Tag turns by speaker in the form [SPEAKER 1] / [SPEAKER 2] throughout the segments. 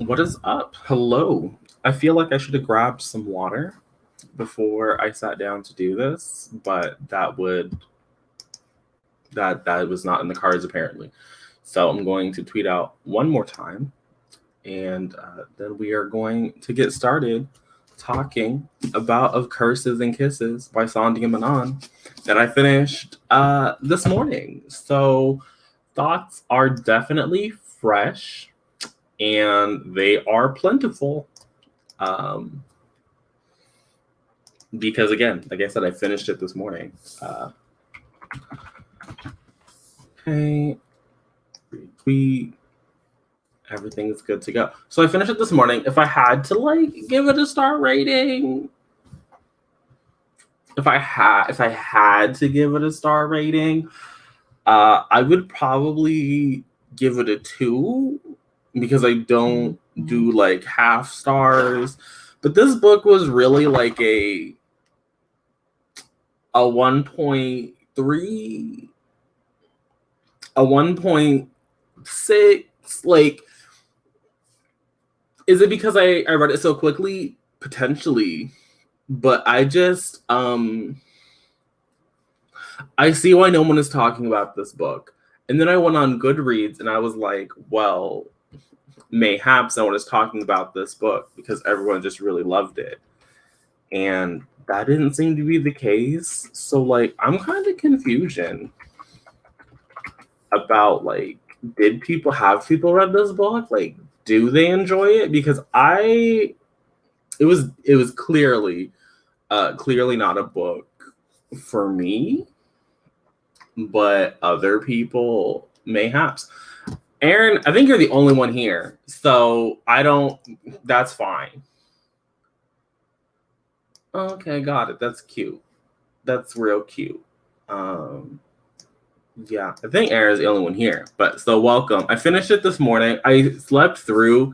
[SPEAKER 1] What is up? Hello. I feel like I should have grabbed some water before I sat down to do this, but that was not in the cards apparently. So I'm going to tweet out one more time, and then we are going to get started talking about Of Curses and Kisses by Sandia Manon that I finished this morning. So thoughts are definitely fresh and they are plentiful. Because again, like I said, I finished it this morning. Okay, retweet. Everything's good to go. So I finished it this morning. If I had to give it a star rating, if I had to give it a star rating, I would probably give it a 2 because I don't do half stars. But this book was really like a 1.3, a 1.6. Is it because I read it so quickly? Potentially. But I just I see why no one is talking about this book. And then I went on Goodreads and I was like, well, mayhaps no one is talking about this book because everyone just really loved it. And that didn't seem to be the case. So I'm kind of confusion about did people read this book? Do they enjoy it? Because it was clearly not a book for me, but other people mayhaps. Aaron, I think you're the only one here, so that's fine. Okay, got it. That's cute. That's real cute. Yeah, I think Aaron's the only one here, but so welcome. I finished it this morning. I slept through.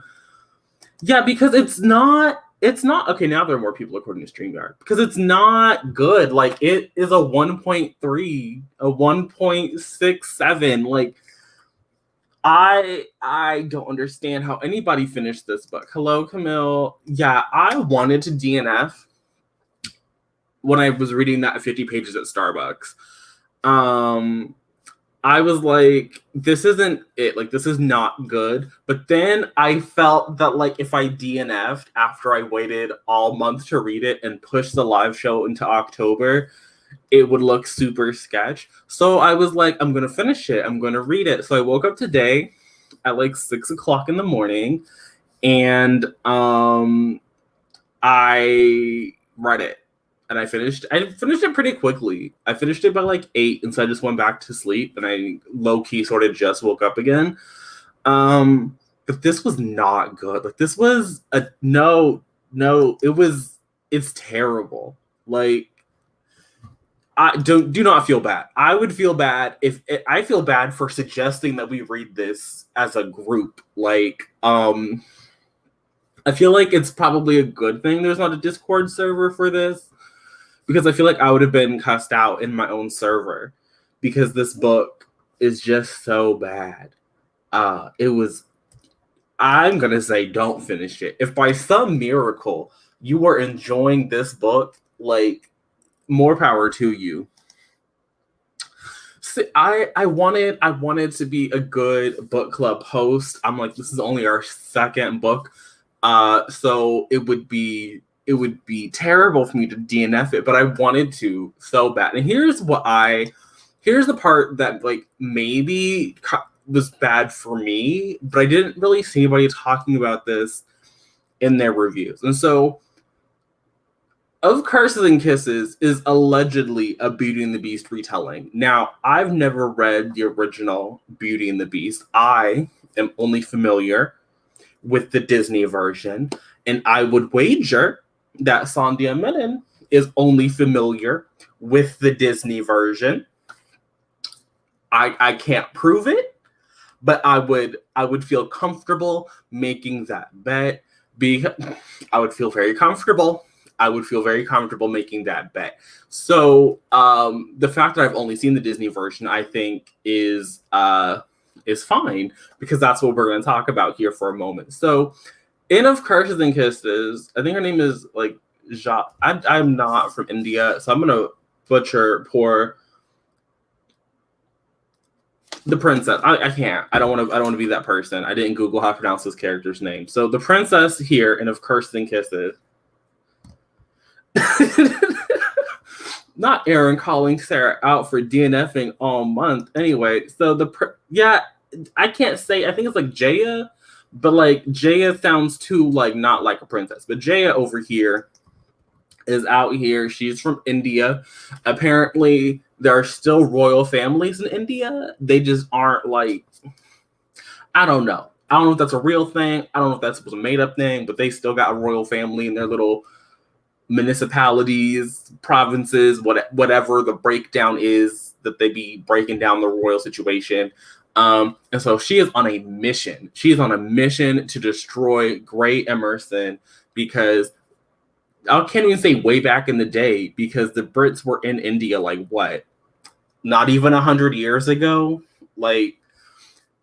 [SPEAKER 1] Yeah, because it's not okay. Now there are more people according to StreamYard because it's not good. It is a 1.3, a 1.67. I don't understand how anybody finished this book. Hello, Camille. Yeah, I wanted to DNF when I was reading that 50 pages at Starbucks. I was like, this isn't it. This is not good. But then I felt that if I DNF'd after I waited all month to read it and pushed the live show into October, it would look super sketch. So I was like, I'm going to finish it. I'm going to read it. So I woke up today at 6 o'clock in the morning and I read it. And I finished it pretty quickly. I finished it by 8, and so I just went back to sleep, and I low-key sort of just woke up again. But this was not good. This was it's terrible. I do not feel bad. I would feel bad I feel bad for suggesting that we read this as a group. I feel like it's probably a good thing there's not a Discord server for this. Because I feel like I would have been cussed out in my own server because this book is just so bad. I'm going to say don't finish it. If by some miracle you are enjoying this book, more power to you. See, I wanted to be a good book club host. I'm like, this is only our second book. So it would be terrible for me to DNF it, but I wanted to so bad. And here's the part that maybe was bad for me, but I didn't really see anybody talking about this in their reviews. And so Of Curses and Kisses is allegedly a Beauty and the Beast retelling. Now, I've never read the original Beauty and the Beast. I am only familiar with the Disney version, and I would wager that Sandia Manon is only familiar with the Disney version. I can't prove it, but I would feel comfortable making that bet. I would feel very comfortable. Making that bet. So the fact that I've only seen the Disney version, I think, is fine because that's what we're going to talk about here for a moment. So In Of Curses and Kisses, I think her name is like I'm not from India, so I'm gonna butcher poor the princess. I can't. I don't want to be that person. I didn't Google how to pronounce this character's name. So the princess here in Of Curses and Kisses. Not Aaron calling Sarah out for DNFing all month. Anyway, so I can't say. I think it's like Jaya, but like Jaya sounds too like not like a princess. But Jaya over here is out here. She's from India. Apparently, there are still royal families in India. They just aren't like, I don't know. I don't know if that's a real thing. I don't know if that's a made up thing, but they still got a royal family in their little municipalities, provinces, whatever the breakdown is that they be breaking down the royal situation. And so she is on a mission. She is on a mission to destroy Gray Emerson because I can't even say way back in the day because the Brits were in India like what? Not even 100 years ago? Like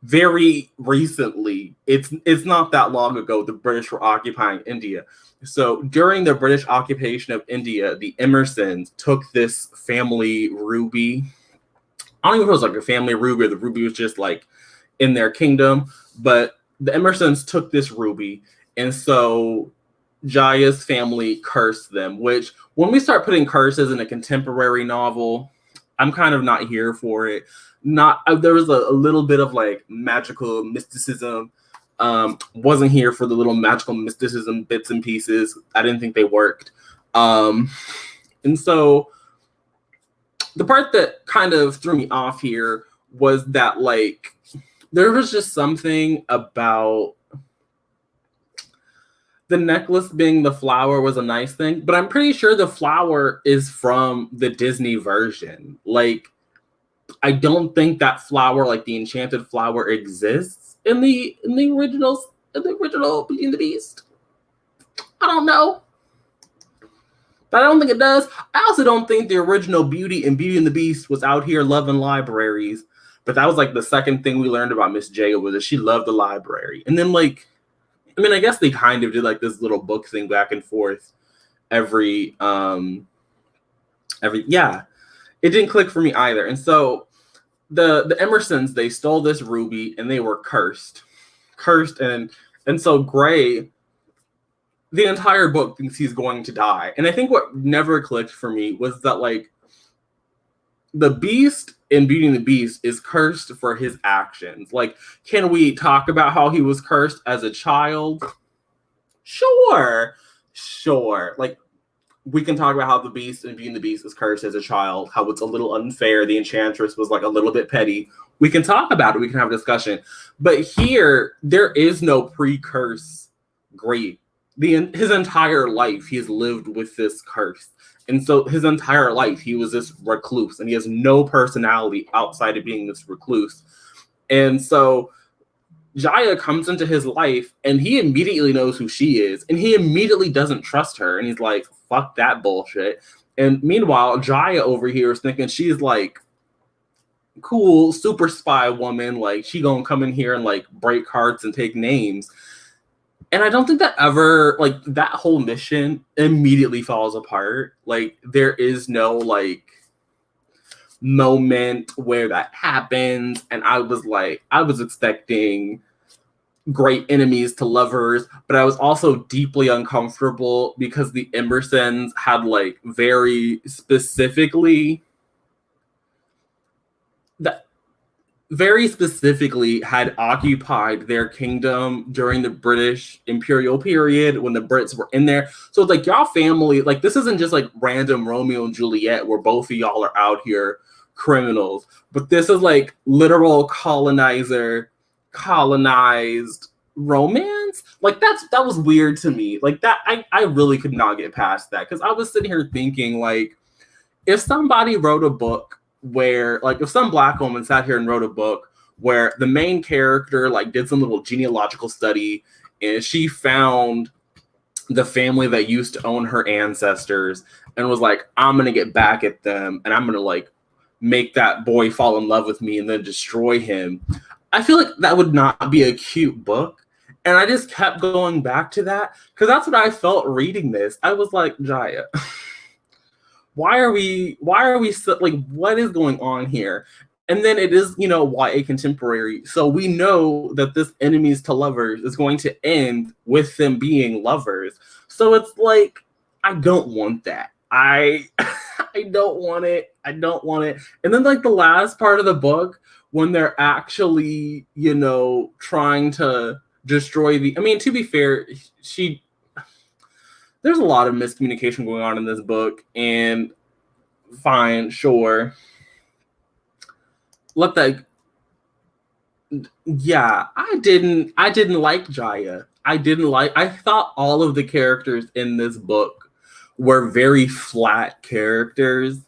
[SPEAKER 1] very recently. It's not that long ago the British were occupying India. So during the British occupation of India, the Emersons took this family ruby. I don't even know if it was like a family ruby or the ruby was just like in their kingdom, but the Emersons took this ruby, and so Jaya's family cursed them, which when we start putting curses in a contemporary novel, I'm kind of not here for it. There was a little bit of like magical mysticism. Wasn't here for the little magical mysticism bits and pieces. I didn't think they worked. And so the part that kind of threw me off here was that like there was just something about the necklace being the flower was a nice thing, but I'm pretty sure the flower is from the Disney version. Like, I don't think that flower, like the enchanted flower, exists in the original Beauty and the Beast. I don't know, but I don't think it does. I also don't think the original Beauty and the Beast was out here loving libraries. But that was like the second thing we learned about Miss J was that she loved the library, and then like. I mean, I guess they kind of did like this little book thing back and forth every it didn't click for me either. And so the Emersons, they stole this ruby and they were cursed. And so Gray, the entire book thinks he's going to die. And I think what never clicked for me was that like the Beast in Beauty and the Beast is cursed for his actions. Like, can we talk about how he was cursed as a child? Sure. Like, we can talk about how the Beast in Beauty and the Beast is cursed as a child, how it's a little unfair. The Enchantress was like a little bit petty. We can talk about it. We can have a discussion. But here, there is no pre-curse grief. His entire life, he has lived with this curse. And so his entire life, he was this recluse, and he has no personality outside of being this recluse. And so Jaya comes into his life, and he immediately knows who she is, and he immediately doesn't trust her. And he's like, fuck that bullshit. And meanwhile, Jaya over here is thinking she's like, cool, super spy woman. Like, she gonna come in here and like break hearts and take names. And I don't think that ever, like, that whole mission immediately falls apart. Like, there is no, like, moment where that happens. And I was expecting great enemies to lovers, but I was also deeply uncomfortable because the Emersons had, like, very specifically had occupied their kingdom during the British imperial period when the Brits were in there. So it's like, y'all family, like, this isn't just like random Romeo and Juliet where both of y'all are out here criminals, but this is like literal colonized romance. Like, that was weird to me. Like, that I really could not get past that, because I was sitting here thinking, like, if somebody wrote a book where, like, if some Black woman sat here and wrote a book where the main character, like, did some little genealogical study and she found the family that used to own her ancestors and was like, I'm going to get back at them and I'm going to, like, make that boy fall in love with me and then destroy him. I feel like that would not be a cute book. And I just kept going back to that because that's what I felt reading this. I was like, Jaya, why are we so, like, what is going on here? And then it is, YA contemporary. So we know that this enemies to lovers is going to end with them being lovers. So it's like, I don't want that. I I don't want it. I don't want it. And then like the last part of the book, when they're actually, trying to destroy I mean, to be fair, there's a lot of miscommunication going on in this book, and fine, sure. Let that. Yeah, I didn't like Jaya. I thought all of the characters in this book were very flat characters.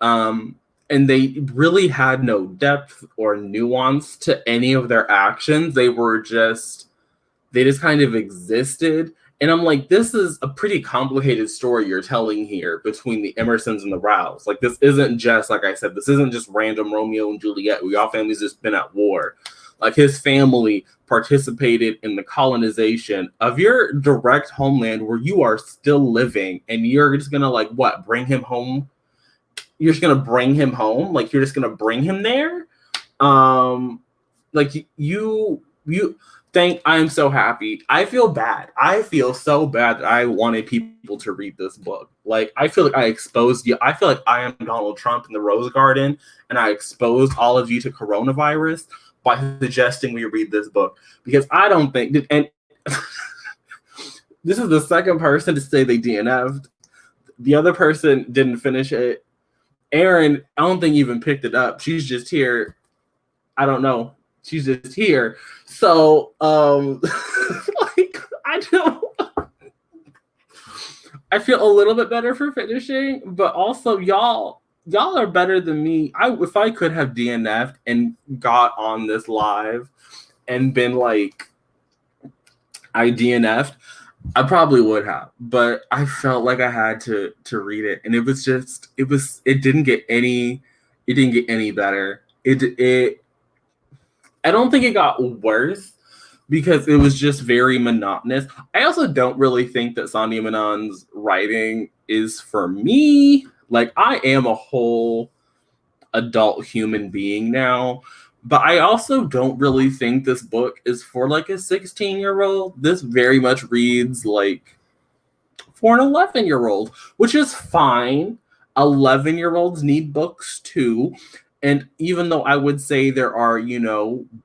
[SPEAKER 1] And they really had no depth or nuance to any of their actions. They just kind of existed. And I'm like, this is a pretty complicated story you're telling here between the Emersons and the Rows. Like, this isn't just, like I said, this isn't just random Romeo and Juliet. We all families just been at war. Like, his family participated in the colonization of your direct homeland where you are still living, and you're just gonna, like, what, bring him home? You're just gonna bring him home? Like, you're just gonna bring him there? Like, I am so happy. I feel bad. I feel so bad that I wanted people to read this book. Like, I feel like I exposed you. I feel like I am Donald Trump in the Rose Garden, and I exposed all of you to coronavirus by suggesting we read this book. Because I don't think, and this is the second person to say they DNF'd. The other person didn't finish it. Erin, I don't think even picked it up. She's just here. I don't know. She's just here. So, like, I feel a little bit better for finishing, but also y'all are better than me. If I could have DNF'd and got on this live and been like, I DNF'd, I probably would have, but I felt like I had to read it, and it didn't get any better. I don't think it got worse because it was just very monotonous. I also don't really think that Sandhya Menon's writing is for me. Like, I am a whole adult human being now, but I also don't really think this book is for like a 16-year-old. This very much reads like for an 11-year-old, which is fine. 11-year-olds need books too. And even though I would say there are,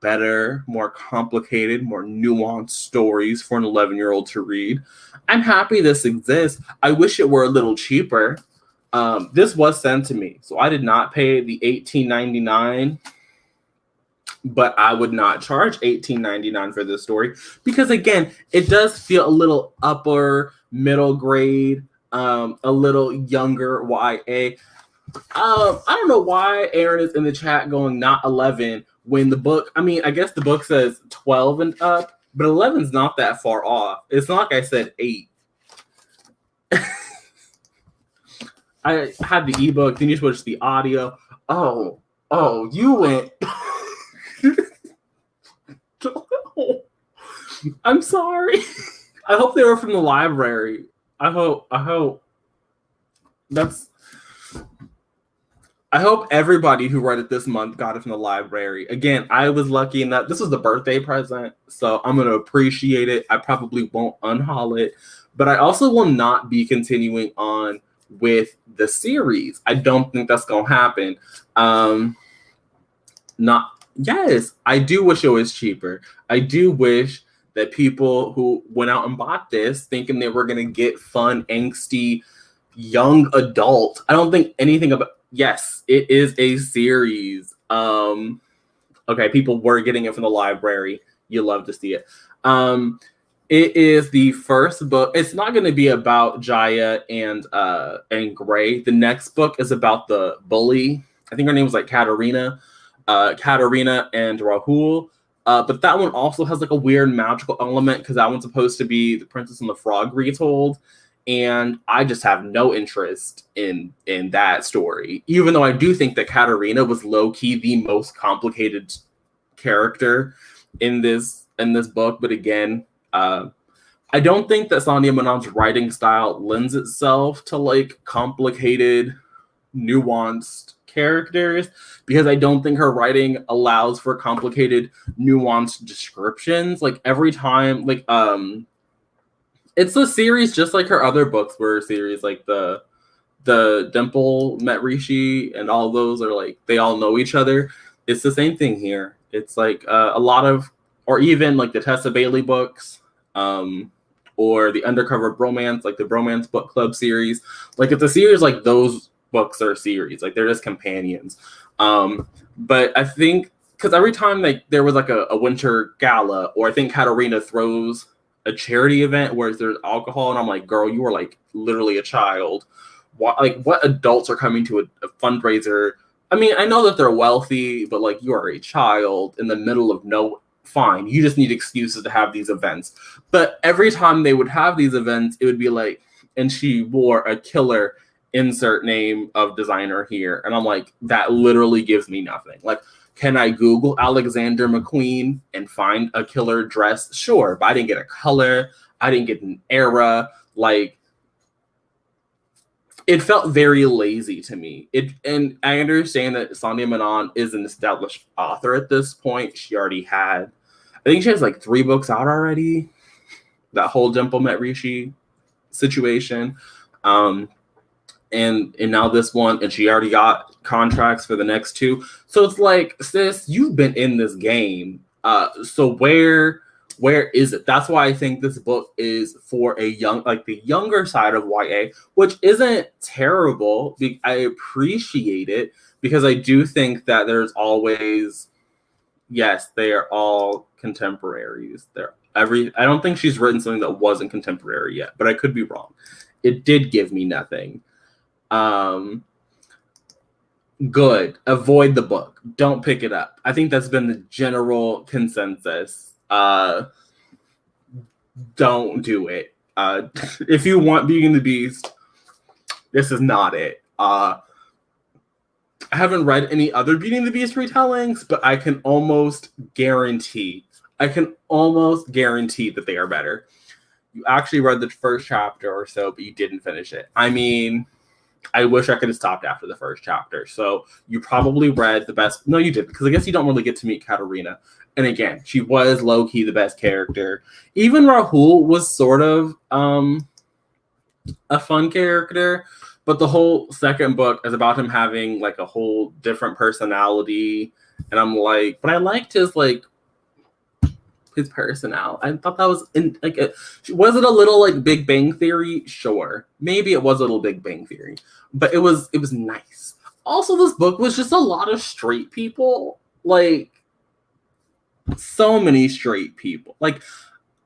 [SPEAKER 1] better, more complicated, more nuanced stories for an 11-year-old to read, I'm happy this exists. I wish it were a little cheaper. This was sent to me, so I did not pay the $18.99, but I would not charge $18.99 for this story because, again, it does feel a little upper middle grade, a little younger YA. I don't know why Aaron is in the chat going not 11 when the book, I mean, I guess the book says 12 and up, but 11's not that far off. It's not like I said 8. I had the ebook, then you switched the audio. Oh, you went. I'm sorry. I hope they were from the library. I hope everybody who read it this month got it from the library. Again, I was lucky in that this was the birthday present, so I'm going to appreciate it. I probably won't unhaul it, but I also will not be continuing on with the series. I don't think that's going to happen. Yes, I do wish it was cheaper. I do wish that people who went out and bought this thinking they were going to get fun, angsty, young adult. I don't think anything about. Yes, it is a series. Okay, people were getting it from the library. You love to see it. It is the first book. It's not going to be about Jaya and Gray. The next book is about the bully. I think her name was like Katerina and Rahul. But that one also has like a weird magical element because that one's supposed to be the Princess and the Frog retold. And I just have no interest in that story, even though I do think that Katerina was low-key the most complicated character in this in this book, but again, I don't think that Sanya Manon's writing style lends itself to like complicated, nuanced characters, because I don't think her writing allows for complicated, nuanced descriptions. Like every time, like it's a series just like her other books were a series, like the Dimple Met Rishi and all those are like they all know each other. It's the same thing here. It's like a lot of, or even like the Tessa Bailey books, or the Undercover Bromance, like the Bromance Book Club series. Like it's a series like those books are a series, like they're just companions. But I think because every time like there was like a winter gala, or I think Katarina throws a charity event where there's alcohol, and I'm like, girl, you are like literally a child. What adults are coming to a fundraiser? I mean, I know that they're wealthy, but like you are a child in the middle of no. Fine, you just need excuses to have these events. But every time they would have these events, it would be like, and she wore a killer insert name of designer here, and I'm like, that literally gives me nothing. Like, can I Google Alexander McQueen and find a killer dress? Sure, but I didn't get a color. I didn't get an era. Like, it felt very lazy to me. And I understand that Sanya Manon is an established author at this point. She already had, I think she has like 3 books out already. That whole Dimple Met Rishi situation. And now this one, and she already got contracts for the next 2. So it's like, sis, you've been in this game. So where is it? That's why I think this book is for a young, like the younger side of YA, which isn't terrible. I appreciate it because I do think that there's always, yes, they are all contemporaries. I don't think she's written something that wasn't contemporary yet, but I could be wrong. It did give me nothing. Good. Avoid the book. Don't pick it up. I think that's been the general consensus. Don't do it. If you want Beauty and the Beast, this is not it. I haven't read any other Beauty and the Beast retellings, but I can almost guarantee that they are better. You actually read the first chapter or so, but you didn't finish it. I mean, I wish I could have stopped after the first chapter. So you probably read the best. No, you didn't, because I guess you don't really get to meet Katarina. And again, she was low-key the best character. Even Rahul was sort of a fun character, but the whole second book is about him having like a whole different personality. And I'm like, but I liked his personality. I thought that was was it a little like Big Bang Theory? Sure, maybe it was a little Big Bang Theory, but it was nice. Also, this book was just a lot of straight people, like so many straight people. Like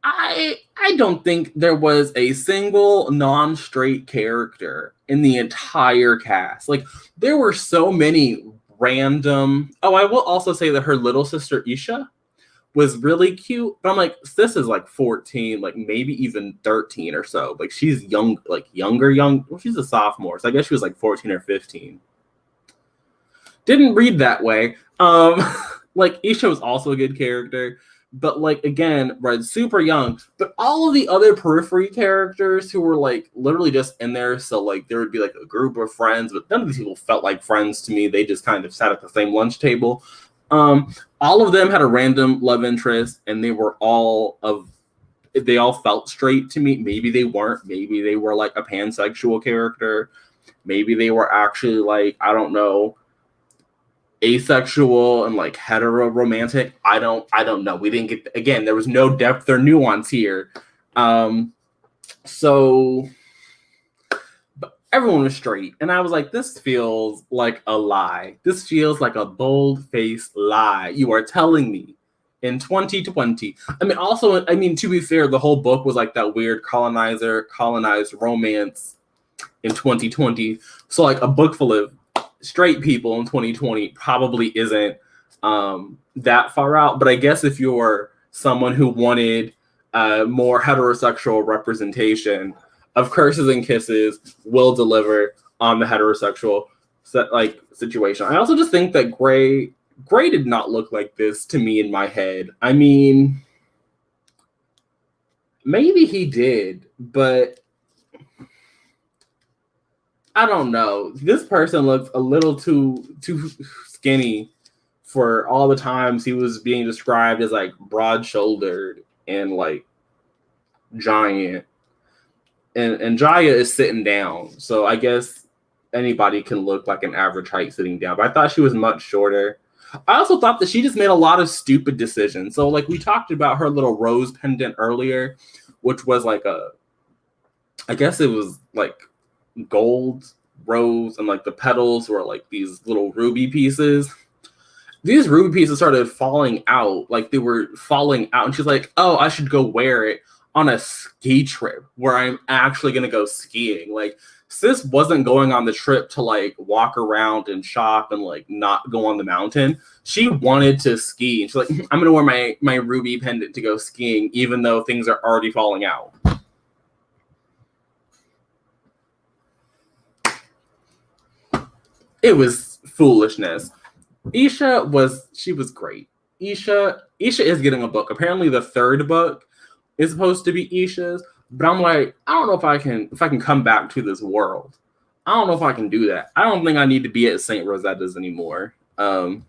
[SPEAKER 1] I don't think there was a single non-straight character in the entire cast. Like there were so many random. Oh, I will also say that her little sister Isha was really cute, but I'm like, this is like 14, like maybe even 13 or so. Like she's young, like younger. Well, she's a sophomore, so I guess she was like 14 or 15. Didn't read that way. Like Isha was also a good character, but like again, read super young. But all of the other periphery characters who were like literally just in there, so like there would be like a group of friends, but none of these people felt like friends to me. They just kind of sat at the same lunch table. All of them had a random love interest, and they all felt straight to me. Maybe they weren't. Maybe they were like a pansexual character. Maybe they were actually like, I don't know, asexual and like hetero romantic. I don't know. We didn't get, again, there was no depth or nuance here. So everyone was straight. And I was like, this feels like a lie. This feels like a bold-faced lie. You are telling me in 2020. I mean, also, to be fair, the whole book was like that weird colonized romance in 2020. So like a book full of straight people in 2020 probably isn't that far out. But I guess if you're someone who wanted more heterosexual representation, of Curses and Kisses will deliver on the heterosexual situation. I also just think that Gray did not look like this to me in my head. I mean, Maybe he did, but I don't know. This person looks a little too skinny for all the times he was being described as like broad-shouldered and like giant. And Jaya is sitting down, so I guess anybody can look like an average height sitting down. But I thought she was much shorter. I also thought that she just made a lot of stupid decisions. So like we talked about her little rose pendant earlier, which was like I guess it was like gold rose, and like the petals were like these little ruby pieces. These ruby pieces started falling out, like they were falling out, and she's like, "Oh, I should go wear it on a ski trip where I'm actually gonna go skiing." Like, sis wasn't going on the trip to like walk around and shop and like not go on the mountain. She wanted to ski, and she's like, "I'm gonna wear my ruby pendant to go skiing, even though things are already falling out." It was foolishness. Isha was great. Isha is getting a book. Apparently the third book is supposed to be Isha's, but I'm like, I don't know if I can come back to this world. I don't know if I can do that. I don't think I need to be at St. Rosetta's anymore. Curse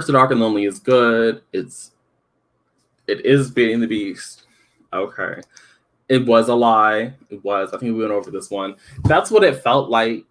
[SPEAKER 1] the Dark and Lonely is good. It is Beauty and the Beast. Okay. It was a lie. It was. I think we went over this one. That's what it felt like.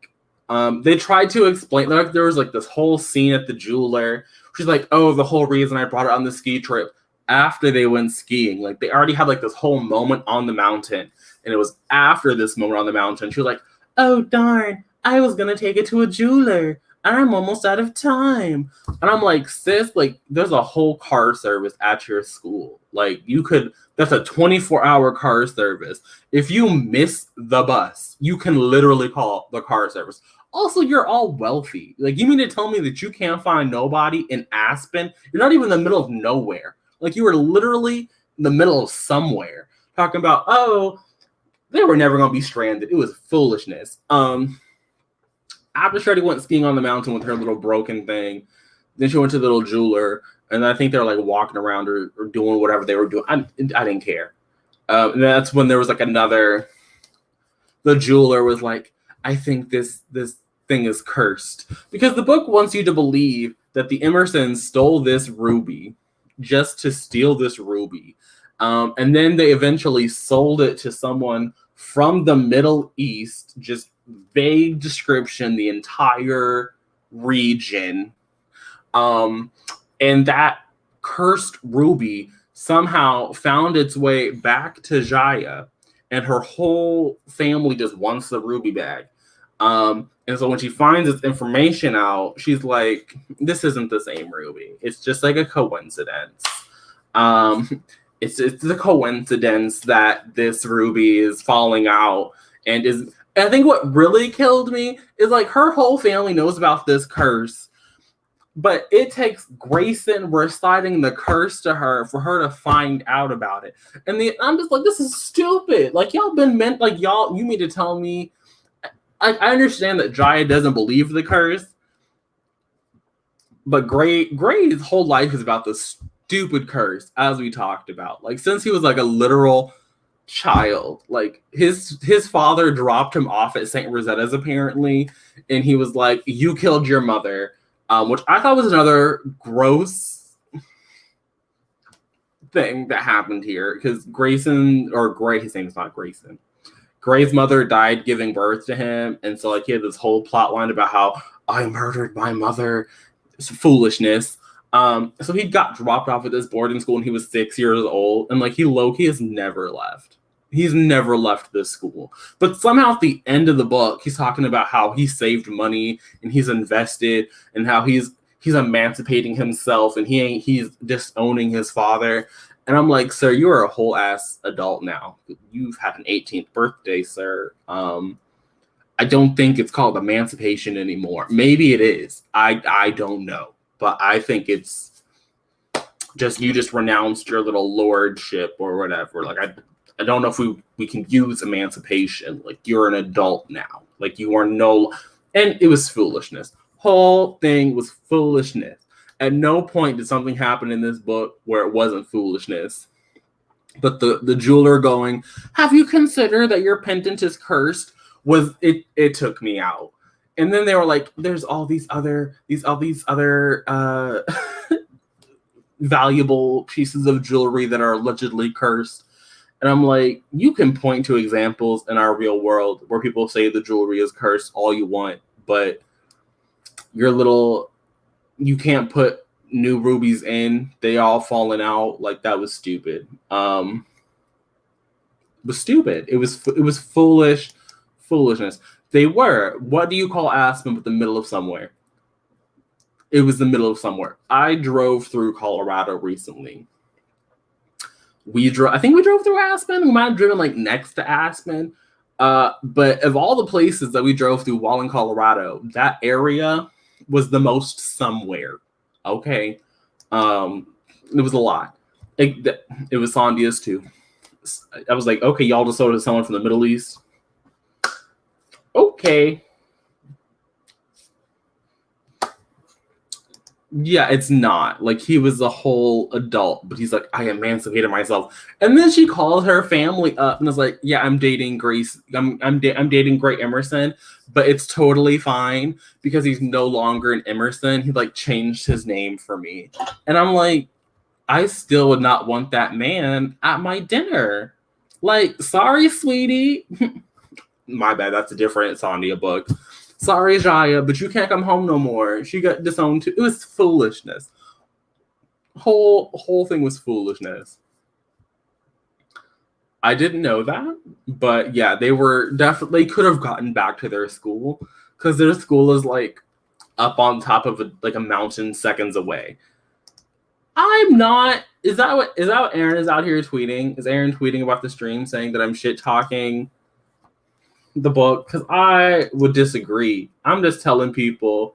[SPEAKER 1] They tried to explain, like there was like this whole scene at the jeweler. She's like, "Oh, the whole reason I brought it on the ski trip," after they went skiing. Like they already had like this whole moment on the mountain. And it was after this moment on the mountain. She was like, "Oh, darn, I was going to take it to a jeweler. And I'm almost out of time." And I'm like, sis, like there's a whole car service at your school. Like that's a 24-hour car service. If you miss the bus, you can literally call the car service. Also, you're all wealthy. Like, you mean to tell me that you can't find nobody in Aspen? You're not even in the middle of nowhere. Like, you were literally in the middle of somewhere talking about, oh, they were never going to be stranded. It was foolishness. After Shreddy went skiing on the mountain with her little broken thing, then she went to the little jeweler, and I think they were like walking around or doing whatever they were doing. I didn't care. And that's when there was like the jeweler was like, "I think this thing is cursed," because the book wants you to believe that the Emersons stole this ruby just to steal this ruby. And then they eventually sold it to someone from the Middle East, just vague description, the entire region. And that cursed ruby somehow found its way back to Jaya, and her whole family just wants the ruby back. And so when she finds this information out, she's like, "This isn't the same ruby. It's just like a coincidence. It's a coincidence that this ruby is falling out." And I think what really killed me is like her whole family knows about this curse, but it takes Grayson reciting the curse to her for her to find out about it. And I'm just like, this is stupid. Like, y'all been meant, like, you mean to tell me, I understand that Jaya doesn't believe the curse, but Gray's whole life is about this stupid curse, as we talked about. Like, since he was like a literal child, like his father dropped him off at St. Rosetta's apparently, and he was like, "You killed your mother," which I thought was another gross thing that happened here, because Grayson, or Gray, his name is not Grayson. Gray's mother died giving birth to him, and so like he had this whole plot line about how I murdered my mother. It's foolishness. So he got dropped off at this boarding school when he was 6 years old, and like he low-key has never left. He's never left this school. But somehow at the end of the book, he's talking about how he saved money and he's invested, and how he's emancipating himself, and he's disowning his father. And I'm like, "Sir, you are a whole ass adult now. You've had an 18th birthday, sir. I don't think it's called emancipation anymore. Maybe it is. I don't know. But I think it's just, you just renounced your little lordship or whatever. Like, I don't know if we can use emancipation. Like, you're an adult now. Like, you are no..." And it was foolishness. Whole thing was foolishness. At no point did something happen in this book where it wasn't foolishness. But the jeweler going, have you considered that your pendant is cursed? Was it took me out. And then they were like, there's all these other valuable pieces of jewelry that are allegedly cursed. And I'm like, you can point to examples in our real world where people say the jewelry is cursed all you want, but you can't put new rubies in. They all fallen out. Like, that was stupid. It was foolishness. They were. What do you call Aspen but the middle of somewhere? It was the middle of somewhere. I drove through Colorado recently. I think we drove through Aspen. We might have driven like next to Aspen. But of all the places that we drove through while in Colorado, that area was the most somewhere. Okay. It was a lot. It was Sandia's too. I was like, okay, y'all just sold it to someone from the Middle East. Okay. Yeah, it's not. Like, he was a whole adult, but he's like, I emancipated myself. And then she called her family up and was like, yeah, I'm dating Grace. I'm dating Great Emerson, but it's totally fine because he's no longer an Emerson. He like changed his name for me. And I'm like, I still would not want that man at my dinner. Like, sorry, sweetie. My bad, that's a different Sandia book. Sorry, Jaya, but you can't come home no more. She got disowned too. It was foolishness. Whole thing was foolishness. I didn't know that, but yeah, they could have gotten back to their school because their school is like up on top of a mountain seconds away. I'm not. Is that what Aaron is out here tweeting? Is Aaron tweeting about the stream saying that I'm shit talking the book? Because I would disagree. I'm just telling people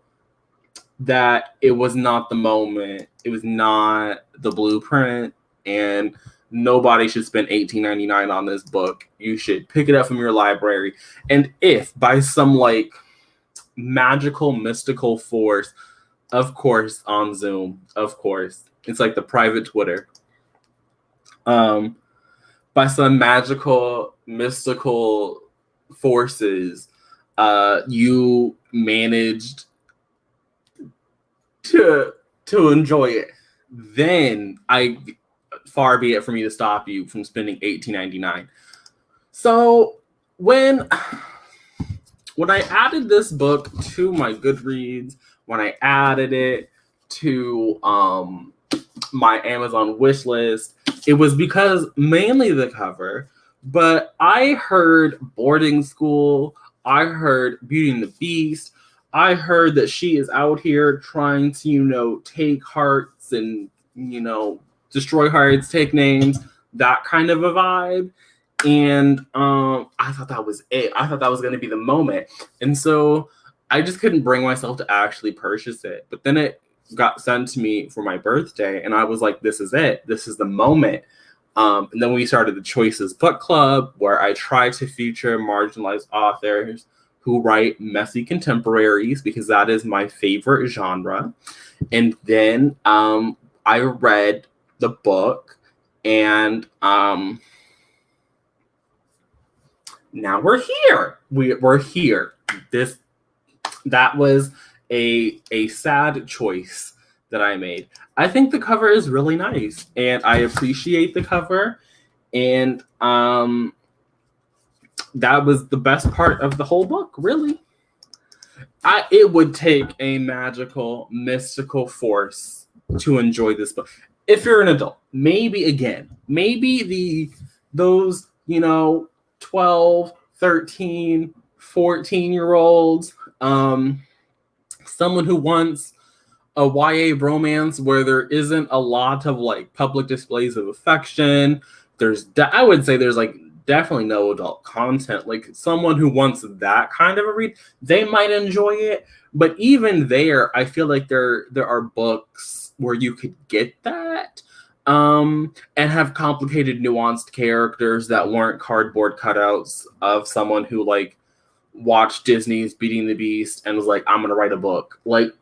[SPEAKER 1] that it was not the moment. It was not the blueprint, and nobody should spend $18.99 on this book. You should pick it up from your library. And if by some like magical, mystical force, of course, on Zoom, of course, it's like the private Twitter. By some magical, mystical forces, you managed to enjoy it, then far be it for me to stop you from spending $18.99. So when I added this book to my Goodreads, when I added it to my Amazon wish list, it was because mainly the cover, but I heard boarding school, I heard Beauty and the Beast, I heard that she is out here trying to, take hearts and, destroy hearts, take names, that kind of a vibe. And I thought that was it. I thought that was going to be the moment. And so I just couldn't bring myself to actually purchase it. But then it got sent to me for my birthday, and I was like, this is it. This is the moment. And then we started the Choices Book Club, where I try to feature marginalized authors who write messy contemporaries, because that is my favorite genre. And then I read the book, and now we're here. We're here. That was a sad choice that I made. I think the cover is really nice, and I appreciate the cover, and that was the best part of the whole book, really. It would take a magical, mystical force to enjoy this book. If you're an adult, maybe those 12, 13, 14-year-olds, someone who wants a YA romance where there isn't a lot of like public displays of affection. I would say there's like definitely no adult content. Like, someone who wants that kind of a read, they might enjoy it. But even there, I feel like there are books where you could get that and have complicated, nuanced characters that weren't cardboard cutouts of someone who like watched Disney's Beauty and the Beast and was like, I'm gonna write a book. Like,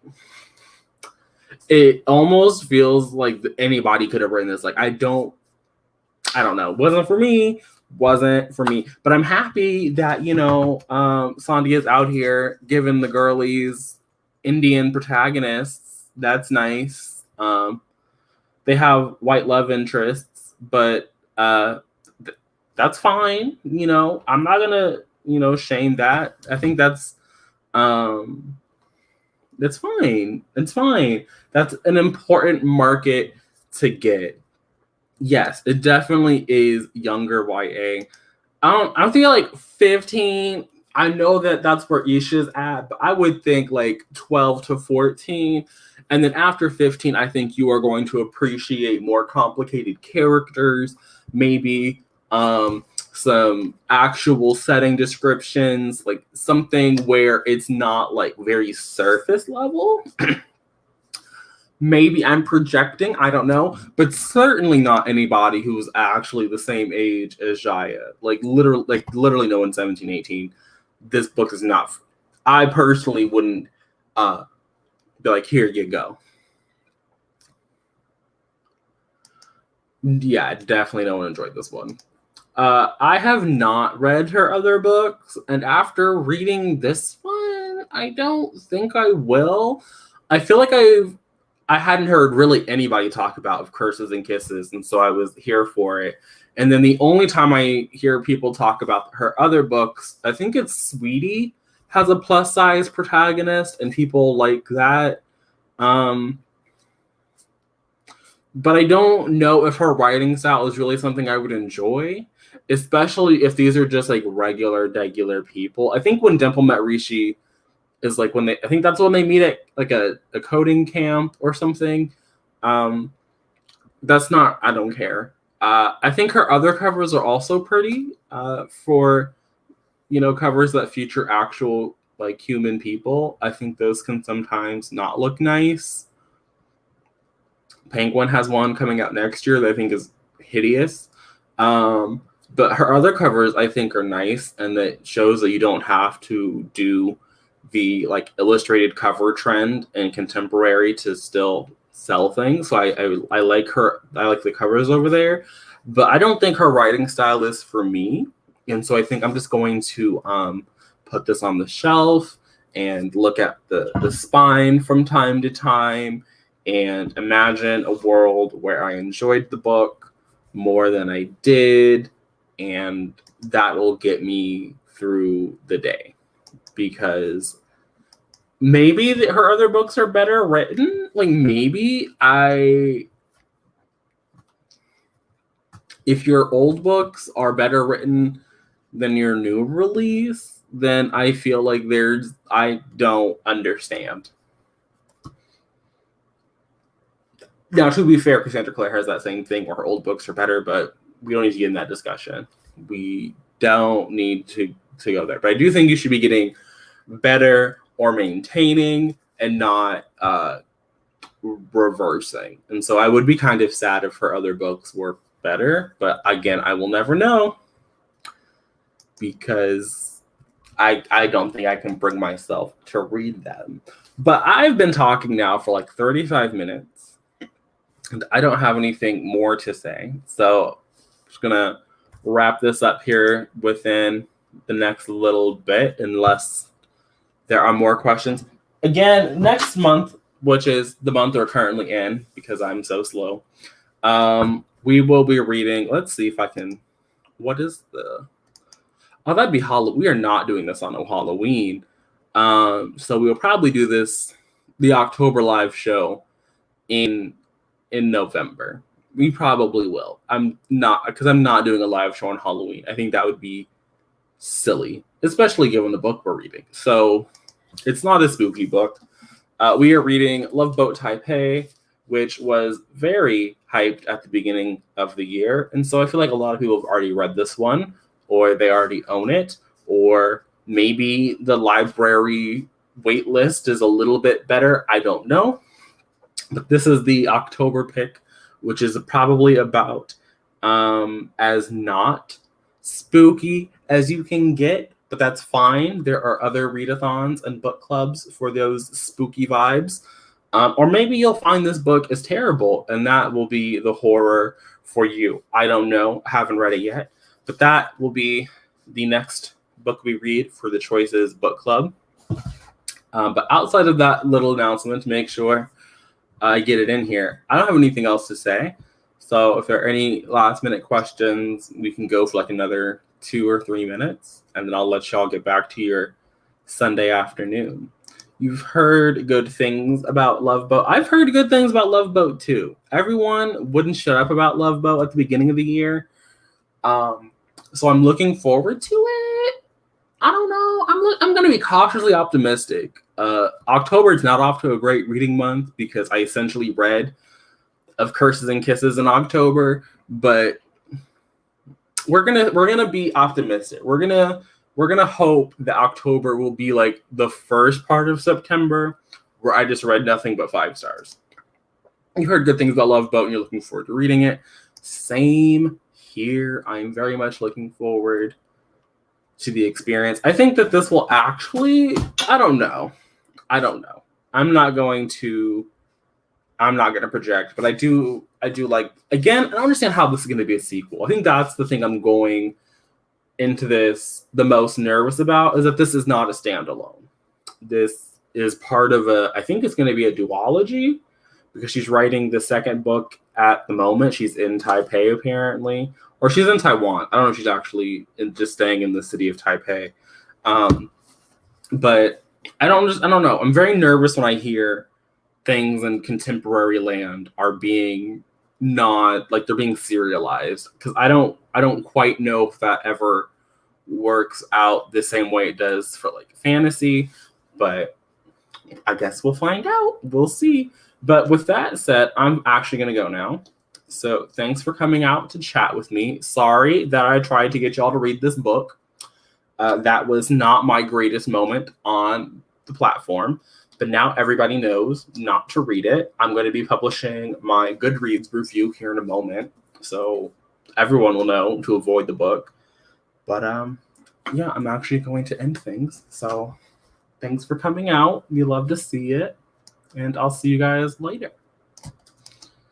[SPEAKER 1] it almost feels like anybody could have written this. Like, I don't I don't know. Wasn't for me. But I'm happy that, you know, Sandia's out here giving the girlies Indian protagonists. That's nice. They have white love interests, but that's fine. You know, I'm not gonna, you know, shame that. I think that's fine. It's fine. That's an important market to get. Yes, it definitely is younger YA. I don't think like 15. I know that that's where Isha's at, but I would think like 12 to 14. And then after 15, I think you are going to appreciate more complicated characters, maybe some actual setting descriptions, like something where it's not like very surface level. Maybe I'm projecting, I don't know, but certainly not anybody who's actually the same age as Jaya. Like literally no one 17, 18. This book is not. I personally wouldn't be like, here you go. Yeah, definitely no one enjoyed this one. I have not read her other books, and after reading this one, I don't think I will. I feel like I hadn't heard really anybody talk about Curses and Kisses, and so I was here for it. And then the only time I hear people talk about her other books, I think it's Sweetie has a plus size protagonist, and people like that. But I don't know if her writing style is really something I would enjoy, especially if these are just like regular people. I think when Dimple met Rishi is like when I think that's when they meet at like a coding camp or something. That's not, I don't care. I think her other covers are also pretty for, you know, covers that feature actual like human people. I think those can sometimes not look nice. Penguin has one coming out next year that I think is hideous. But her other covers I think are nice, and that shows that you don't have to do the like illustrated cover trend and contemporary to still sell things. So I like her. I like the covers over there, but I don't think her writing style is for me. And so I think I'm just going to put this on the shelf and look at the spine from time to time and imagine a world where I enjoyed the book more than I did, and that will get me through the day. Because maybe her other books are better written. Like maybe if your old books are better written than your new release, then I feel like I don't understand. Now, to be fair, Cassandra Clare has that same thing where her old books are better, but we don't need to get in that discussion. We don't need to go there. But I do think you should be getting better or maintaining and not reversing. And so I would be kind of sad if her other books were better. But again, I will never know because I don't think I can bring myself to read them. But I've been talking now for like 35 minutes. And I don't have anything more to say. So I'm just going to wrap this up here within the next little bit, unless there are more questions. Again, next month, which is the month we're currently in, because I'm so slow, we will be reading, let's see if I can, what is that'd be Halloween. We are not doing this on Halloween. So we'll probably do the October live show in November. We probably will. I'm not doing a live show on Halloween. I think that would be silly, especially given the book we're reading. So it's not a spooky book. We are reading Love Boat Taipei, which was very hyped at the beginning of the year. And so I feel like a lot of people have already read this one, or they already own it, or maybe the library wait list is a little bit better. I don't know. But this is the October pick, which is probably about as not spooky as you can get, but that's fine. There are other readathons and book clubs for those spooky vibes. Or maybe you'll find this book is terrible, and that will be the horror for you. I don't know. Haven't read it yet. But that will be the next book we read for the Choices Book Club. But outside of that little announcement, to make sure I get it in here, I don't have anything else to say. So if there are any last minute questions, we can go for like another 2 or 3 minutes, and then I'll let y'all get back to your Sunday afternoon. You've heard good things about Love Boat. I've heard good things about Love Boat too. Everyone wouldn't shut up about Love Boat at the beginning of the year. So I'm looking forward to it. I don't know. I'm going to be cautiously optimistic. October is not off to a great reading month because I essentially read of Curses and Kisses in October, but we're gonna be optimistic. We're gonna hope that October will be like the first part of September where I just read nothing but 5 stars. You heard good things about Love Boat and you're looking forward to reading it. Same here. I'm very much looking forward to the experience. I think that this will actually, I don't know. I'm not going to project, but I do like, again, I don't understand how this is going to be a sequel. I think that's the thing I'm going into this the most nervous about, is that this is not a standalone. This is part of I think it's going to be a duology, because she's writing the second book at the moment. She's in Taipei apparently, or she's in Taiwan. I don't know if she's actually just staying in the city of Taipei. But I don't know. I'm very nervous when I hear things in contemporary land are being not like they're being serialized, because I don't quite know if that ever works out the same way it does for like fantasy, but I guess we'll find out. We'll see. But with that said, I'm actually going to go now. So thanks for coming out to chat with me. Sorry that I tried to get y'all to read this book. That was not my greatest moment on the platform. But now everybody knows not to read it. I'm going to be publishing my Goodreads review here in a moment, so everyone will know to avoid the book. But yeah, I'm actually going to end things. So thanks for coming out. We love to see it, and I'll see you guys later.